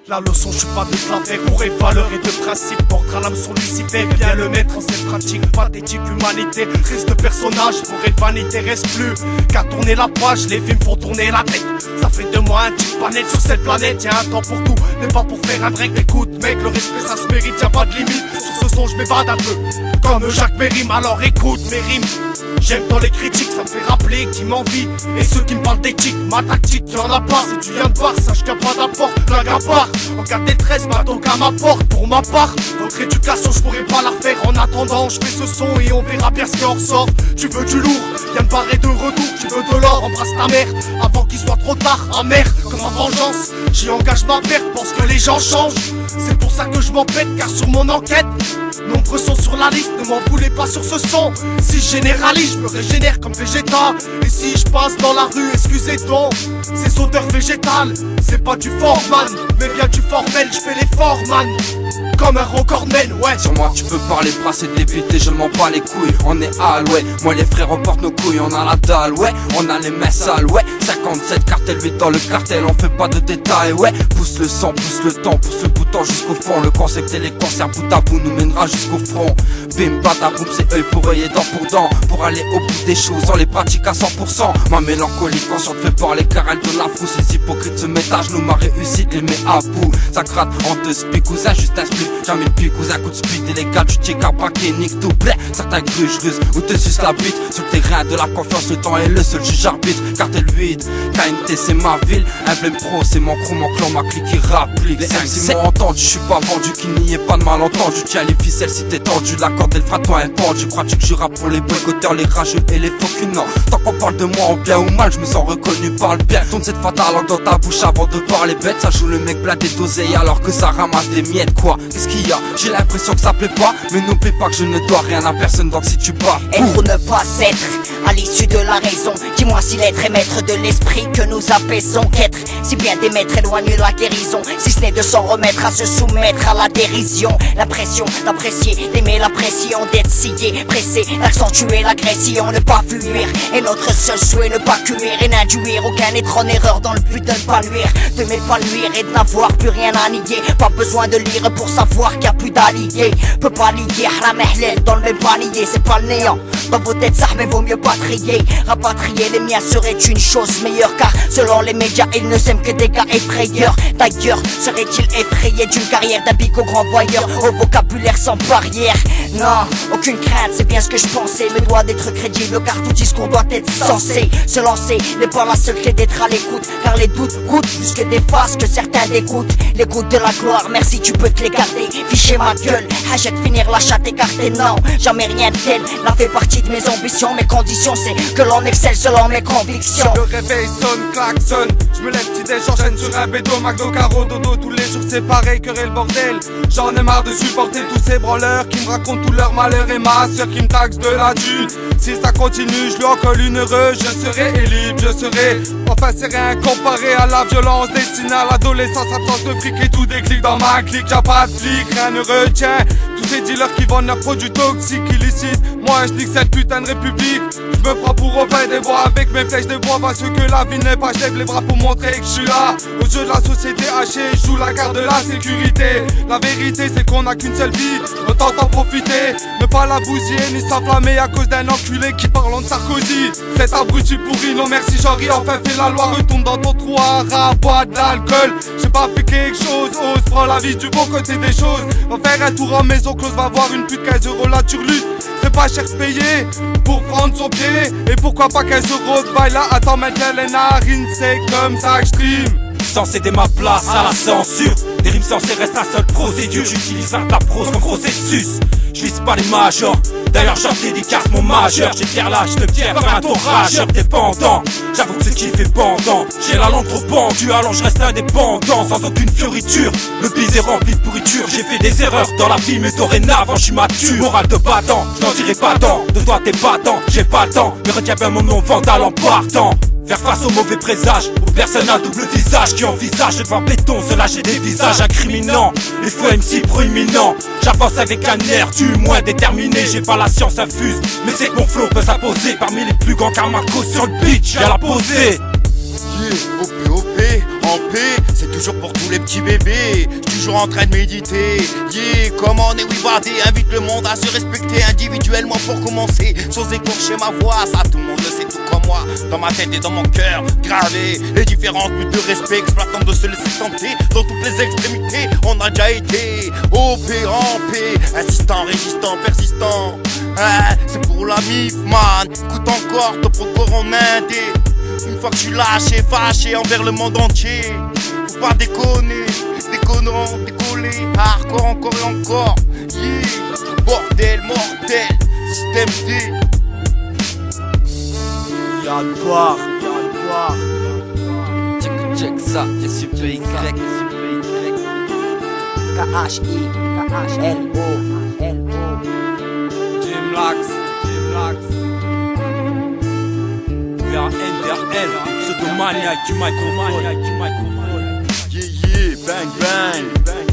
La leçon, je suis pas de claver, pour et valeurs et de principes. Porte à l'âme son Lucifer, bien le mettre en cette pratique pathétique. Humanité, triste de personnage, forêt de vanité reste plus qu'à tourner la page, les films font tourner la tête. Ça fait de moi un type panel sur cette planète. Y'a un temps pour tout, n'est pas pour faire un break. Écoute mec, le respect ça se mérite, y'a pas de limite. Sur ce son je m'évade un peu, comme Jacques Mérim. Alors écoute mes rimes, j'aime dans les critiques, ça me fait rappeler qui m'envie. Et ceux qui me parlent d'éthique, ma tactique, y'en a pas. Si tu viens de voir, sache qu'il n'y a pas d'apport. La gabard, en cas des 13, m'attends qu'à ma porte. Pour ma part, votre éducation, je pourrais pas la refaire. En attendant, je fais ce son et on verra bien ce qui en ressort. Tu veux du lourd, viens me barrer de retour. Tu veux de l'or, embrasse ta mère avant qu'il soit trop tard. Amer, comme en vengeance, j'y engage ma perte, pense que les gens changent. C'est pour ça que je m'embête, car sur mon enquête, nombreux sont sur la liste, ne m'en voulez pas sur ce son. Si je généralise, je me régénère comme végétal. Et si je passe dans la rue, excusez donc ces odeurs végétales. C'est pas du forman, mais bien du formel. Je fais l'effort man, comme un recordman, ouais. Sur moi tu peux parler, brasser des bites et je m'en bats les couilles. On est hal, ouais. Moi les frères on porte nos couilles, on a la dalle, ouais. On a les mains sales, ouais. 57 cartels, 8 dans le cartel, on fait pas de détails, ouais. Pousse le sang, pousse le temps, pousse le bouton jusqu'au fond. Le concept et les concerts bout à bout nous mènera jusqu'au front. Bim, badaboum, c'est œil pour œil et dent pour dent. Pour aller au bout des choses, on les pratique à 100%. Ma mélancolie consciente fait parler car elle donne la frousse. Les hypocrites se mettent à genoux, ma réussite les met à bout. Ça gratte en deux spics, cousin, juste un split. Jamais le pic, cousin, coup de speed illégal, tu tiens qu'à braquer, nique tout, blé. Certains gruges russes ou te sucent la bite. Sur le terrain de la confiance, le temps est le seul juge arbitre. Cartel 8, KNT c'est ma ville. Emblème pro, c'est mon crew, mon clan, ma clique qui rapplique. Les MC m'ont entendu, je suis pas vendu, qu'il n'y ait pas de malentendu. Tiens les ficelles si t'es tendu, la corde elle fera toi un pendu. Crois-tu que je rappe pour les boycotteurs, les rageux et les faux non. Tant qu'on parle de moi en bien ou mal, je me sens reconnu par le bien. Tourne cette fatale langue dans ta bouche avant de parler bête. Ça joue le mec blindé d'oseille alors que ça ramasse des miettes quoi. Qu'est-ce qu'il y a? J'ai l'impression que ça plaît pas. Mais n'oublie pas que je ne dois rien à personne, donc si tu pars être ou ne pas être, à l'issue de la raison. Dis-moi si l'être est maître de l'esprit que nous apaisons. Qu'être, si bien des maîtres éloigne la guérison. Si ce n'est de s'en remettre à se soumettre à la dérision. L'impression d'apprécier, d'aimer la pression, d'être scié, pressé, d'accentuer l'agression, ne pas fuir. Et notre seul souhait, ne pas cuire et n'induire aucun être en erreur dans le but de ne pas nuire, de m'épanouir et de n'avoir plus rien à nier. Pas besoin de lire pour savoir qu'il n'y a plus d'alliés. Peut pas lier haram et halal dans le même panier, c'est pas le néant. Dans vos têtes ça mais vaut mieux pas trier. Rapatrier les miens serait une chose meilleure, car selon les médias ils ne s'aiment que des gars effrayeurs. D'ailleurs serait-il effrayé d'une carrière d'un bic au grand voyeur, au vocabulaire sans barrière? Non, aucune crainte, c'est bien ce que je pensais. Me doit d'être crédible car tout discours doit être censé se lancer. N'est pas la seule clé d'être à l'écoute, car les doutes coûtent plus que des faces que certains dégoûtent. L'écoute de la gloire, merci tu peux te les garder. Ficher ma gueule, hachette finir la chatte écartée. Non, jamais rien de tel, la fait partie de mes ambitions. Mes conditions c'est que l'on excelle selon mes convictions. Le réveil sonne, klaxon, je me lève petit déj, j'enchaîne sur un bédo, McDo, carreau, dodo, tous les jours c'est pareil, que le bordel. J'en ai marre de supporter tous ces branleurs qui me racontent tout leur malheur, et ma soeur qui me taxe de la thune. Si ça continue, je lui en colle une heureuse, je serai libre, je serai. Enfin c'est rien comparé à la violence destinée à l'adolescence, absence de fric et tout déclic dans ma clique. Y'a pas de flic, rien ne retient tous ces dealers qui vendent leurs produits toxiques illicites. Moi je nique cette putain de république. Je me prends pour Robin des Bois avec mes flèches de bois. Parce que la vie n'est pas, je lève les bras pour montrer que je suis là. Au jeu de la société hachée, je joue la carte de la sécurité. La vérité c'est qu'on a qu'une seule vie, autant en profiter. Ne pas la bousiller ni s'enflammer à cause d'un enculé qui parle de Sarkozy. Cet abruti pourri, non merci j'en ris. Enfin fais la loi, retourne dans ton trou à rat, bois de l'alcool. J'ai pas fait quelque chose, ose, prends la vie du bon côté des choses. Va faire un tour en maison close, va voir une pute 15 € la turlute. C'est pas cher payé pour prendre son pied. Et pourquoi pas 15 € de bail là. Attends maintenant les narines, c'est comme ça que je stream. Sans céder ma place à la censure. Des rimes censées restent la seule procédure. J'utilise la prose comme processus. Je vise pas les majors. D'ailleurs j'en dédicace mon majeur. J'ai fier l'âge de pierre comme un ton rageur dépendant. J'avoue que ce qui fait pendant. J'ai la langue trop pendue alors je reste indépendant. Sans aucune fioriture, le bise est rempli de pourriture. J'ai fait des erreurs dans la vie mais dorénavant je suis mature. Morale de battant, je n'en dirai pas tant. De toi t'es battant, j'ai pas le temps. Mais retiens bien mon nom vandale en partant. Faire face aux mauvais présages, aux personnes à double visage qui envisagent de voir béton se lâcher des visages incriminants. Les faux MC proéminents, j'avance avec un air du moins déterminé. J'ai pas la science infuse, mais c'est que mon flow peut s'imposer. Parmi les plus grands car ma cause sur le beat, j'ai à la poser. OP, en paix, c'est toujours pour tous les petits bébés, toujours en train de méditer. Yeah, comment on est wibardé, invite le monde à se respecter individuellement pour commencer, sans écorcher ma voix, ça tout le monde le sait tout comme moi. Dans ma tête et dans mon cœur, gravé les différences, but de respect, exploitant de se laisser tenter. Dans toutes les extrémités, on a déjà été opérant, insistant, résistant, persistant. Ah, c'est pour la mif, man. Écoute encore, te procure en indé. Une fois que je suis lâché, fâché envers le monde entier. Faut pas déconner, déconnant, décoller. Hardcore encore et encore. Yeah, bordel, mortel, système D. Y'a le bar, Check ça, y'a super Y. K-H-I-L-O. Jim Lax. Vers NDRL, pseudomaniac du microphone. Yeah, yeah, bang, bang.